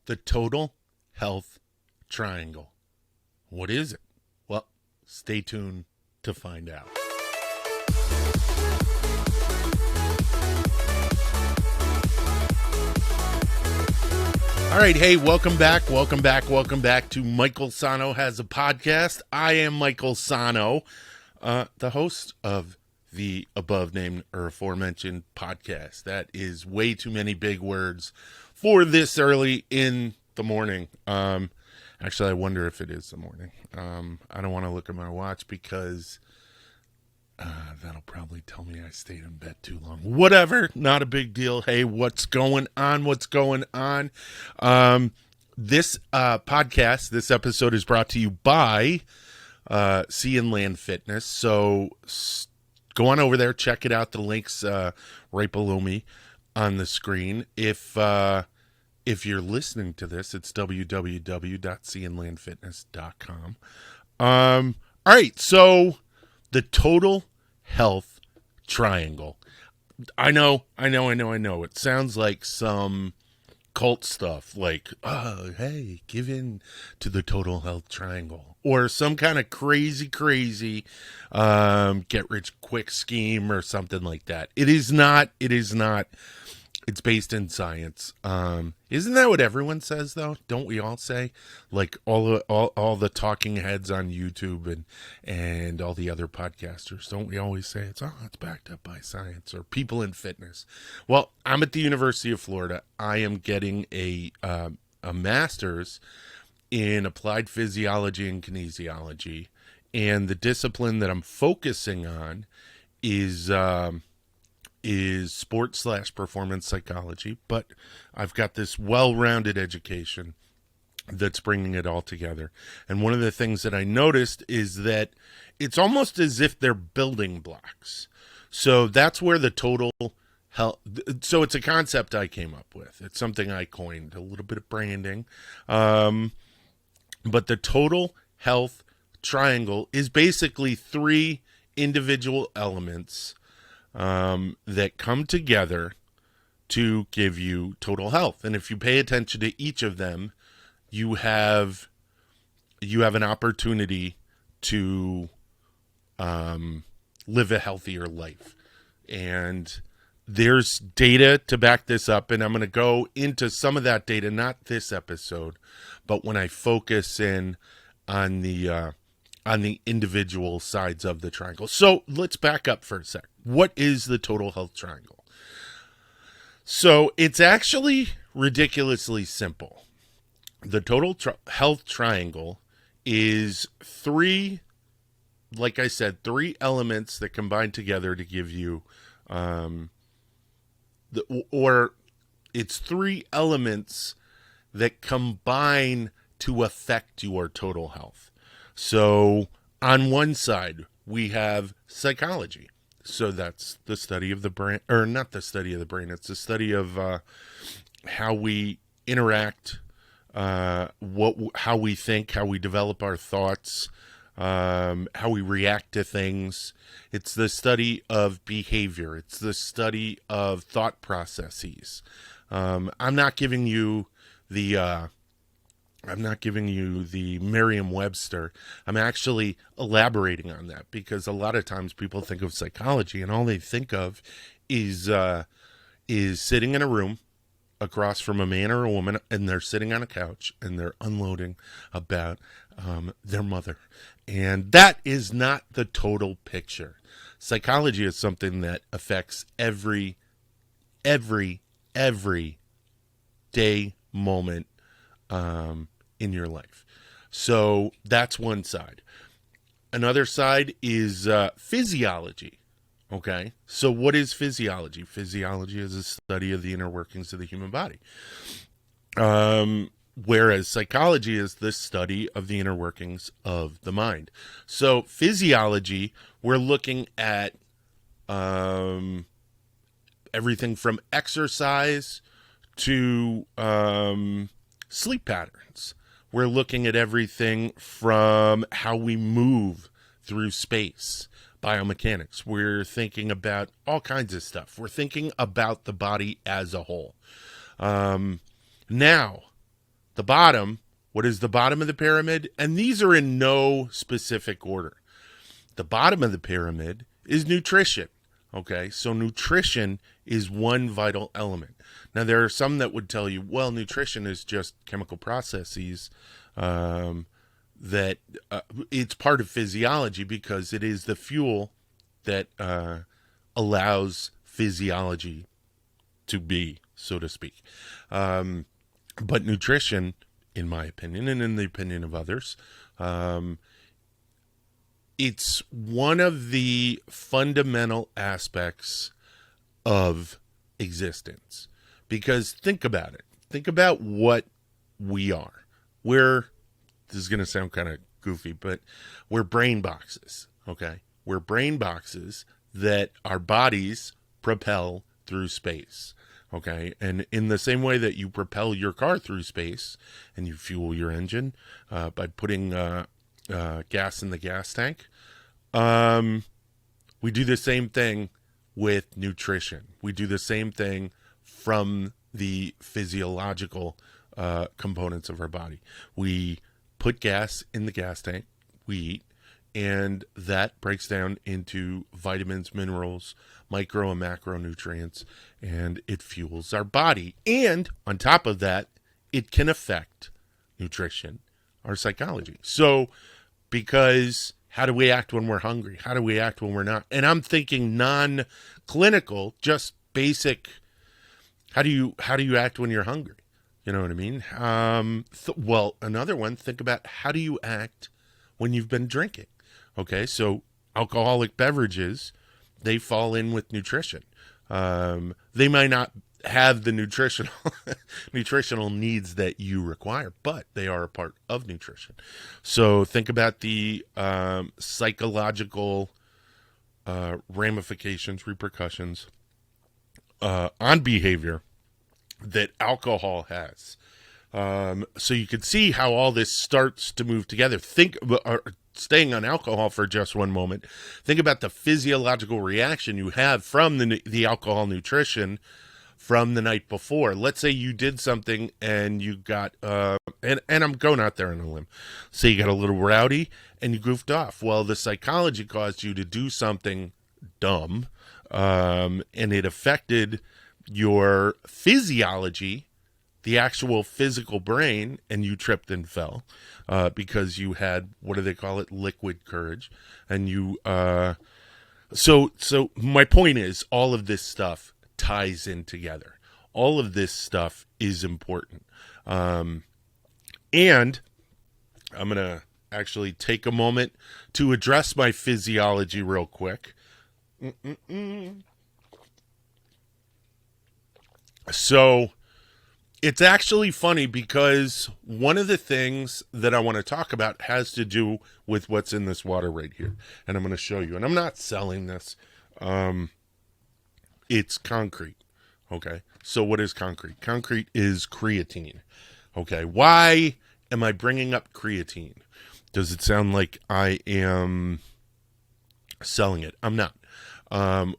The total health triangle. What is it? Well, stay tuned to find out. All right, hey, welcome back to Michael Sahno Has a Podcast. I am Michael Sahno, the host of the above-named or aforementioned podcast. That is way too many big words for this early in the morning. Actually, I wonder if it is the morning. I don't want to look at my watch because that'll probably tell me I stayed in bed too long. Whatever, not a big deal. Hey, what's going on? This podcast, this episode is brought to you by Sea and Land Fitness. So go on over there, check it out. The link's right below me on the screen. If you're listening to this, it's www.seaandlandfitness.com. All right, so the total health triangle. I know. It sounds like some cult stuff, like, oh, hey, give in to the total health triangle, or some kind of crazy get rich quick scheme or something like that. It is not. It's based in science. Isn't that what everyone says, though? Don't we all say? Like all the talking heads on YouTube and all the other podcasters, don't we always say it's backed up by science, or people in fitness? Well, I'm at the University of Florida. I am getting a master's in applied physiology and kinesiology, and the discipline that I'm focusing on is sports/performance psychology, but I've got this well-rounded education that's bringing it all together. And one of the things that I noticed is that it's almost as if they're building blocks. So that's where the total health, so it's a concept I came up with. It's something I coined, a little bit of branding. But the total health triangle is basically three individual elements that come together to give you total health. And if you pay attention to each of them, you have an opportunity to live a healthier life. And there's data to back this up, and I'm going to go into some of that data, not this episode, but when I focus in on the individual sides of the triangle. So let's back up for a sec. What is the total health triangle? So it's actually ridiculously simple. The total health triangle is three elements that combine together to give you, it's three elements that combine to affect your total health. So on one side, we have psychology. So that's the study of the brain, or not the study of the brain. It's the study of how we interact, how we think, how we develop our thoughts, how we react to things. It's the study of behavior. It's the study of thought processes. I'm not giving you the Merriam-Webster. I'm actually elaborating on that, because a lot of times people think of psychology and all they think of is sitting in a room across from a man or a woman, and they're sitting on a couch and they're unloading about their mother. And that is not the total picture. Psychology is something that affects every day, moment, in your life. So that's one side. Another side is physiology. Okay, so what is physiology? Physiology is a study of the inner workings of the human body. Whereas psychology is the study of the inner workings of the mind. So physiology, we're looking at everything from exercise to sleep patterns. We're looking at everything from how we move through space, biomechanics. We're thinking about all kinds of stuff. We're thinking about the body as a whole. Now, The bottom, what is the bottom of the pyramid? And these are in no specific order. The bottom of the pyramid is nutrition. Okay, so nutrition is one vital element. Now, there are some that would tell you, well, nutrition is just chemical processes, that it's part of physiology because it is the fuel that allows physiology to be, so to speak. But nutrition, in my opinion, and in the opinion of others, it's one of the fundamental aspects of existence. Because think about it. Think about what we are. This is going to sound kind of goofy, but we're brain boxes, okay? We're brain boxes that our bodies propel through space, okay? And in the same way that you propel your car through space and you fuel your engine by putting gas in the gas tank, we do the same thing with nutrition. We do the same thing from the physiological components of our body. We put gas in the gas tank, we eat, and that breaks down into vitamins, minerals, micro and macronutrients, and it fuels our body. And on top of that, it can affect nutrition, our psychology. So, because how do we act when we're hungry? How do we act when we're not? And I'm thinking non-clinical, just basic. How do you act when you're hungry? You know what I mean? Well, another one, think about how do you act when you've been drinking? Okay, so alcoholic beverages, they fall in with nutrition. They might not have the nutritional needs that you require, but they are a part of nutrition. So think about the psychological ramifications, repercussions on behavior that alcohol has. So you can see how all this starts to move together. Staying on alcohol for just one moment, think about the physiological reaction you have from the alcohol nutrition from the night before. Let's say you did something and you got, and I'm going out there on a limb. Say you got a little rowdy and you goofed off. Well, the psychology caused you to do something dumb, and it affected your physiology, the actual physical brain, and you tripped and fell because you had, what do they call it, liquid courage. And you so my point is, all of this stuff ties in together. All of this stuff is important. And I'm going to actually take a moment to address my physiology real quick. So it's actually funny because one of the things that I want to talk about has to do with what's in this water right here. And I'm going to show you. And I'm not selling this. It's concrete. Okay. So what is concrete? Concrete is creatine. Okay. Why am I bringing up creatine? Does it sound like I am selling it? I'm not.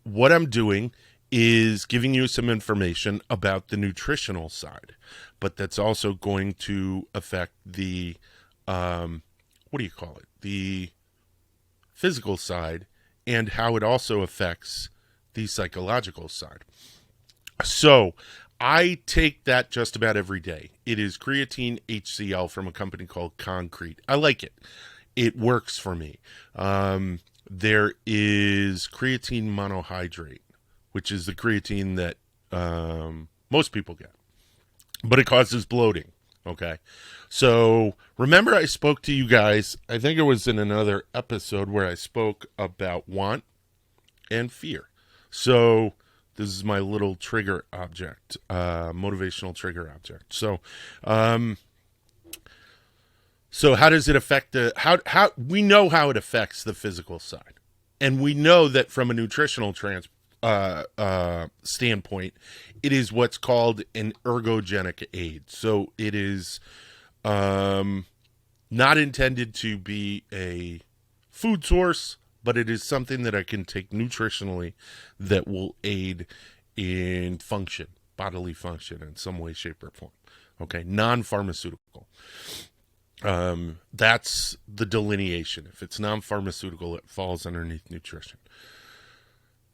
What I'm doing is giving you some information about the nutritional side, but that's also going to affect the, the physical side, and how it also affects the psychological side. So I take that just about every day. It is creatine HCl from a company called Concrete. I like it. It works for me. There is creatine monohydrate, which is the creatine that most people get, but it causes bloating. Okay. So remember I spoke to you guys, I think it was in another episode where I spoke about want and fear. So this is my little trigger object, motivational trigger object. So how does it affect how we know how it affects the physical side. And we know that from a nutritional standpoint, it is what's called an ergogenic aid. So it is not intended to be a food source, but it is something that I can take nutritionally that will aid in function, bodily function in some way, shape, or form. Okay, non-pharmaceutical. That's the delineation. If it's non-pharmaceutical, it falls underneath nutrition.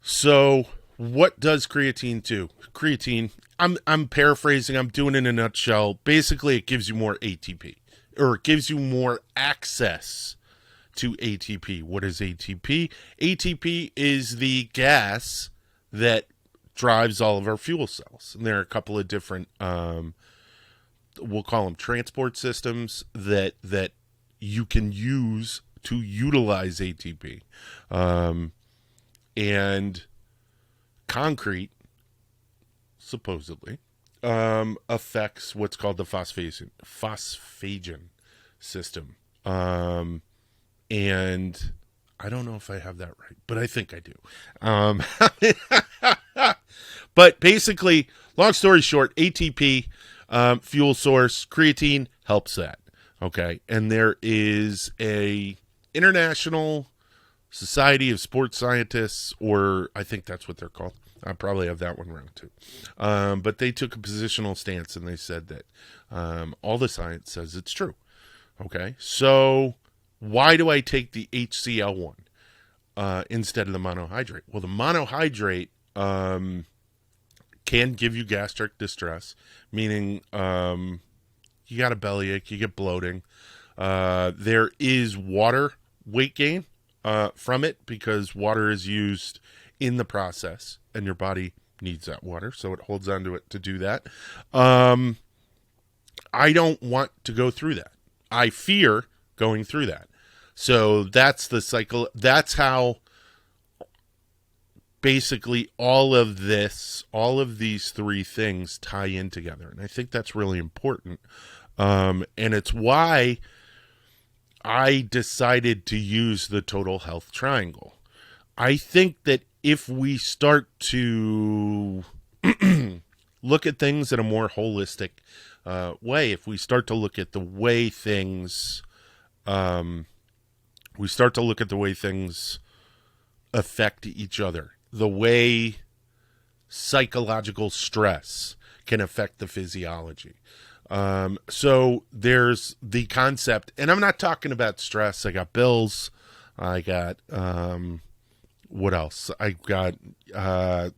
So what does creatine do? Creatine, I'm paraphrasing, I'm doing it in a nutshell. Basically, it gives you more ATP, or it gives you more access to ATP. What is ATP? ATP is the gas that drives all of our fuel cells. And there are a couple of different we'll call them transport systems that you can use to utilize ATP. And concrete, supposedly, affects what's called the phosphagen system. And I don't know if I have that right, but I think I do. But basically, long story short, ATP, fuel source, creatine helps that. Okay. And there is a International Society of Sports Scientists, or I think that's what they're called. I probably have that one wrong too. But they took a positional stance and they said that all the science says it's true. Okay. So why do I take the HCl one instead of the monohydrate? Well, the monohydrate can give you gastric distress, meaning you got a bellyache, you get bloating. There is water weight gain from it because water is used in the process and your body needs that water, so it holds onto it to do that. I don't want to go through that. I fear going through that. So that's the cycle. That's how basically all of these three things tie in together. And I think that's really important. And it's why I decided to use the total health triangle. I think that if we start to look at things in a more holistic way, if we start to look at the way things, affect each other, the way psychological stress can affect the physiology. So there's the concept, and I'm not talking about stress. I got bills. I got, what else? I got,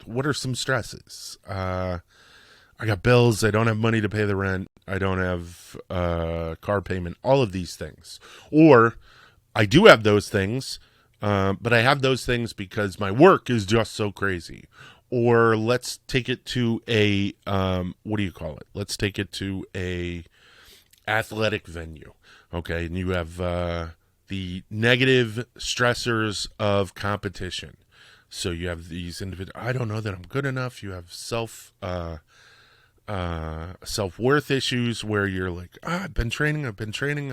what are some stresses? I got bills. I don't have money to pay the rent. I don't have, car payment, all of these things. Or I do have those things, but I have those things because my work is just so crazy. Or let's take it to a, what do you call it? Let's take it to a athletic venue. Okay. And you have, the negative stressors of competition. So you have these individuals, I don't know that I'm good enough. You have self-worth issues where you're like, I've been training. I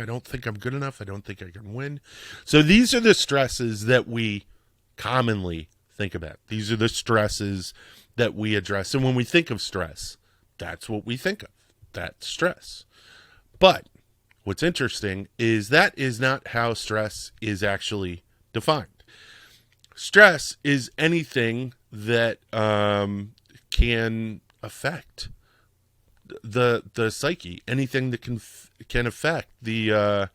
don't think I'm good enough. I don't think I can win. So these are the stresses that we commonly think about. These are the stresses that we address. And when we think of stress, that's what we think of. That's stress. But what's interesting is that is not how stress is actually defined. Stress is anything that can affect the psyche, anything that can affect the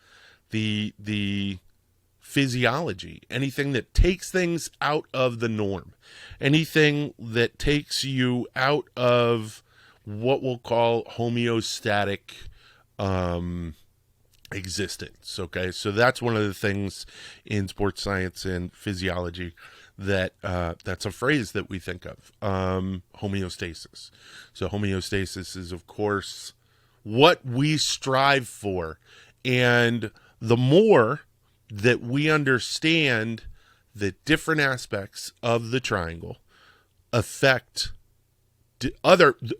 physiology, anything that takes things out of the norm, anything that takes you out of what we'll call homeostatic existence. Okay, so that's one of the things in sports science and physiology that that's a phrase that we think of, homeostasis. So homeostasis is, of course, what we strive for, and the more that we understand the different aspects of the triangle affect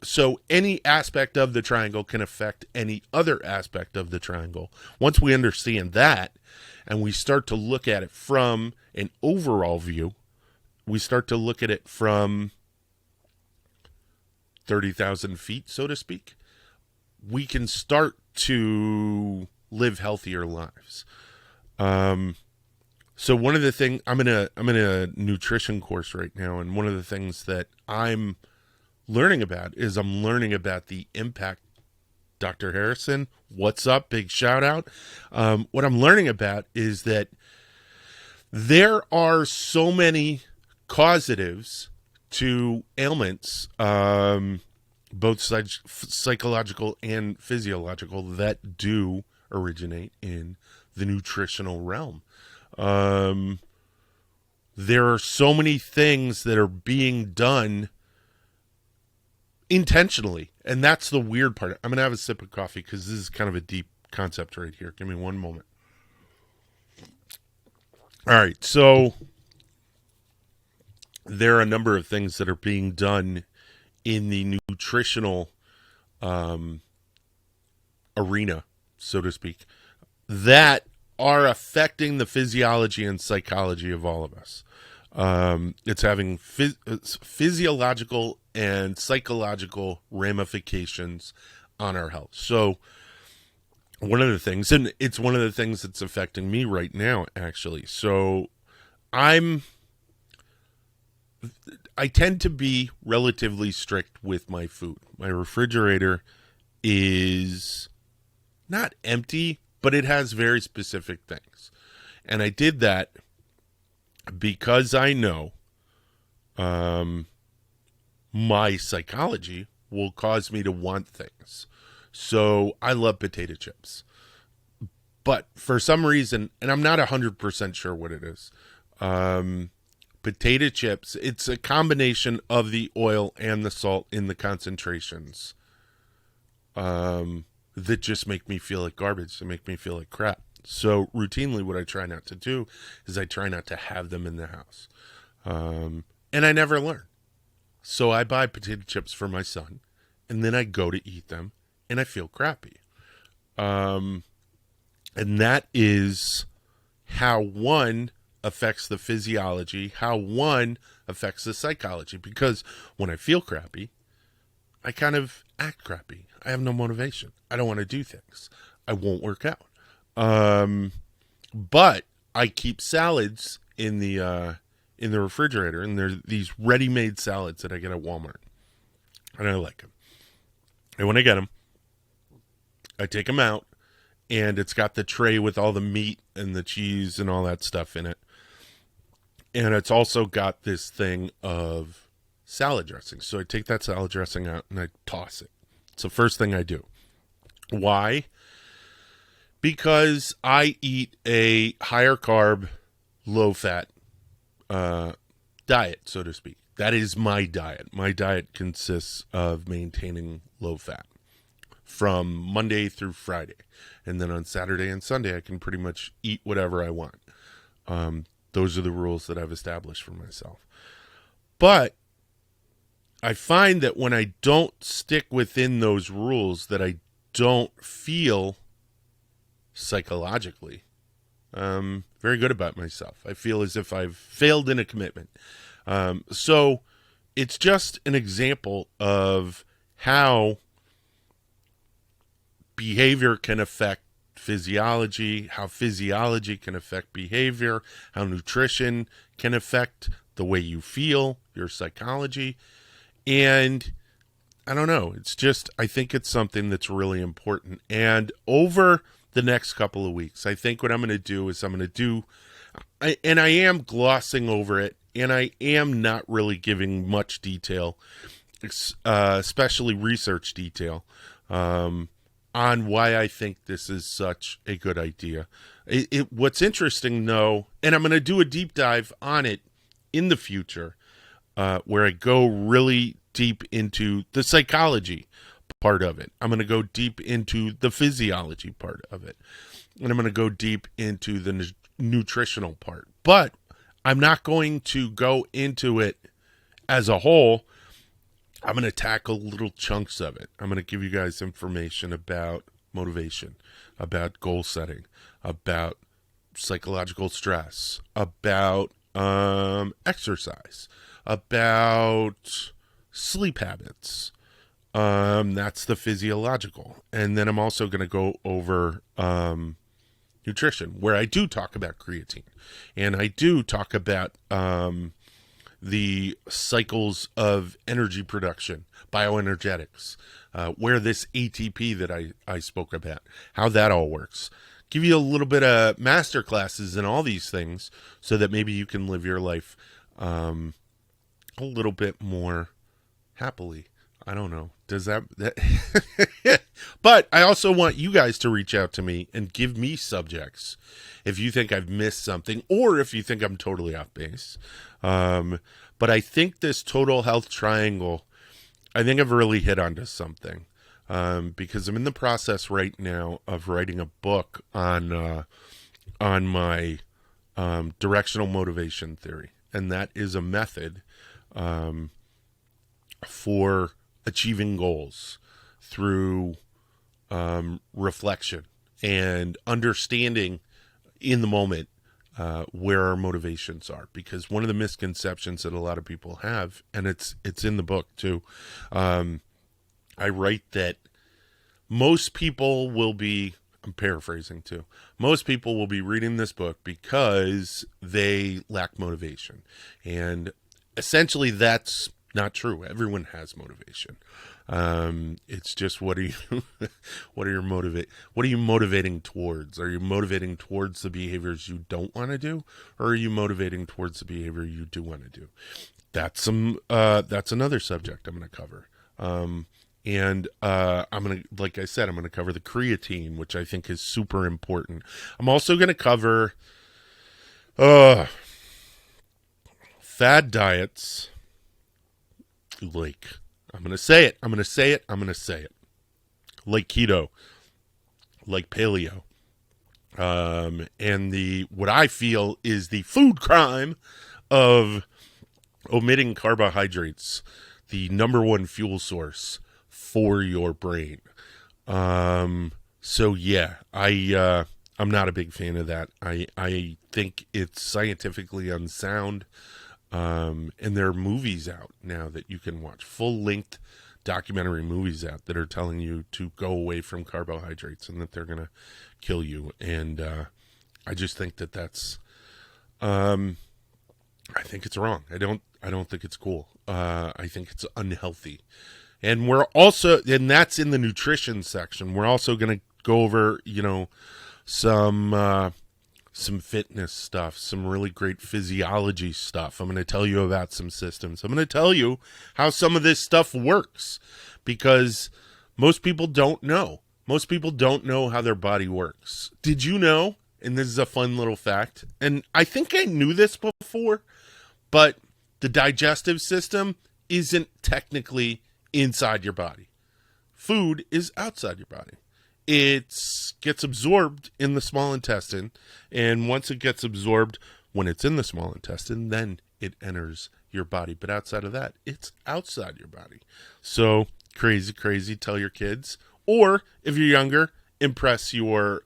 so any aspect of the triangle can affect any other aspect of the triangle. Once we understand that and we start to look at it from an overall view, we start to look at it from 30,000 feet, so to speak, we can start to live healthier lives. So one of the things, I'm in a nutrition course right now, and one of the things that I'm learning about is I'm learning about the impact Dr. Harrison, what's up? Big shout out. What I'm learning about is that there are so many causatives to ailments, both psychological and physiological, that do originate in the nutritional realm. There are so many things that are being done intentionally, and that's the weird part. I'm going to have a sip of coffee because this is kind of a deep concept right here. Give me one moment. All right, so there are a number of things that are being done in the nutritional arena, so to speak, that are affecting the physiology and psychology of all of us. It's having physiological and psychological ramifications on our health. So one of the things, and it's one of the things that's affecting me right now, actually. So I tend to be relatively strict with my food. My refrigerator is not empty, but it has very specific things. And I did that because I know my psychology will cause me to want things. So I love potato chips. But for some reason, and I'm not 100% sure what it is, potato chips, it's a combination of the oil and the salt in the concentrations that just make me feel like garbage, that make me feel like crap. So routinely what I try not to do is I try not to have them in the house. And I never learn. So I buy potato chips for my son, and then I go to eat them, and I feel crappy. And that is how one affects the physiology, how one affects the psychology. Because when I feel crappy, I kind of act crappy. I have no motivation. I don't want to do things. I won't work out. But I keep salads in the refrigerator, and there's these ready-made salads that I get at Walmart, and I like them. And when I get them, I take them out, and it's got the tray with all the meat and the cheese and all that stuff in it. And it's also got this thing of salad dressing. So I take that salad dressing out and I toss it. It's the first thing I do. Why? Because I eat a higher carb, low fat diet, so to speak. That is my diet. My diet consists of maintaining low fat from Monday through Friday. And then on Saturday and Sunday, I can pretty much eat whatever I want. Those are the rules that I've established for myself. But I find that when I don't stick within those rules, that I don't feel psychologically very good about myself. I feel as if I've failed in a commitment. So it's just an example of how behavior can affect physiology, how physiology can affect behavior, how nutrition can affect the way you feel, your psychology. And I don't know, it's just, I think it's something that's really important. And over the next couple of weeks, I think what I'm going to do is and I am glossing over it, and I am not really giving much detail, especially research detail, on why I think this is such a good idea. What's interesting, though, and I'm going to do a deep dive on it in the future, where I go really deep into the psychology part of it. I'm going to go deep into the physiology part of it. And I'm going to go deep into the nutritional part. But I'm not going to go into it as a whole. I'm going to tackle little chunks of it. I'm going to give you guys information about motivation, about goal setting, about psychological stress, about exercise, about sleep habits. That's the physiological. And then I'm also going to go over nutrition, where I do talk about creatine. And I do talk about the cycles of energy production, bioenergetics, where this ATP that I spoke about, how that all works. Give you a little bit of master classes in all these things so that maybe you can live your life a little bit more happily. I don't know. Does that But I also want you guys to reach out to me and give me subjects if you think I've missed something or if you think I'm totally off base. But I think this total health triangle, I think I've really hit onto something. Because I'm in the process right now of writing a book on my directional motivation theory, and that is a method for achieving goals through reflection and understanding in the moment where our motivations are. Because one of the misconceptions that a lot of people have, and it's in the book too. I write that most people will be, I'm paraphrasing too, most people will be reading this book because they lack motivation. And essentially that's not true. Everyone has motivation. It's just what are you motivating towards? Are you motivating towards the behaviors you don't want to do, or are you motivating towards the behavior you do want to do? That's another subject I'm going to cover. And I'm going to, like I said, I'm going to cover the creatine, which I think is super important. I'm also going to cover fad diets. Like, I'm going to say it. Like keto, like paleo. And what I feel is the food crime of omitting carbohydrates, the number one fuel source for your brain. So yeah, I'm not a big fan of that. I think it's scientifically unsound. And there are movies out now that you can watch, full-length documentary movies out that are telling you to go away from carbohydrates and that they're going to kill you. And I just think that's I think it's wrong. I don't think it's cool. I think it's unhealthy. And and that's in the nutrition section. We're also going to go over, some fitness stuff, some really great physiology stuff. I'm going to tell you about some systems. I'm going to tell you how some of this stuff works, because most people don't know. Most people don't know how their body works. Did you know? And this is a fun little fact, and I think I knew this before, but the digestive system isn't technically inside your body. Food is outside your body. It gets absorbed in the small intestine, and once it gets absorbed, when it's in the small intestine, then it enters your body. But outside of that, it's outside your body. So crazy, tell your kids. Or if you're younger, impress your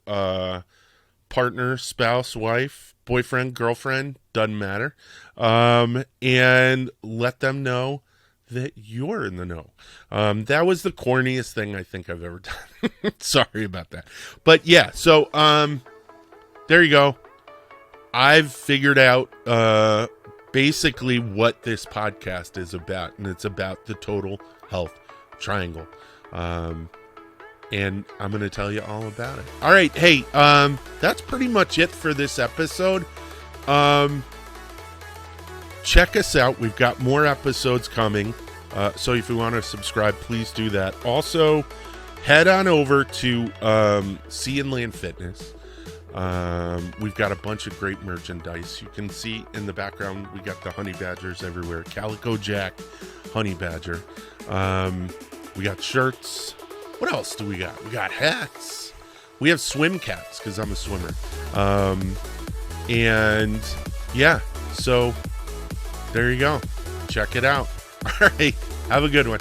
partner, spouse, wife, boyfriend, girlfriend, doesn't matter. And let them know that you're in the know. That was the corniest thing I think I've ever done. Sorry about that. But yeah, so there you go. I've figured out basically what this podcast is about, and it's about the total health triangle. And I'm going to tell you all about it. All right. Hey, that's pretty much it for this episode. Check us out. We've got more episodes coming. So if you want to subscribe, please do that. Also, head on over to Sea and Land Fitness. We've got a bunch of great merchandise. You can see in the background, we got the honeybadgers everywhere. Calico Jack, honeybadger. We got shirts. What else do we got? We got hats. We have swim caps because I'm a swimmer. And yeah, so there you go. Check it out. All right. Have a good one.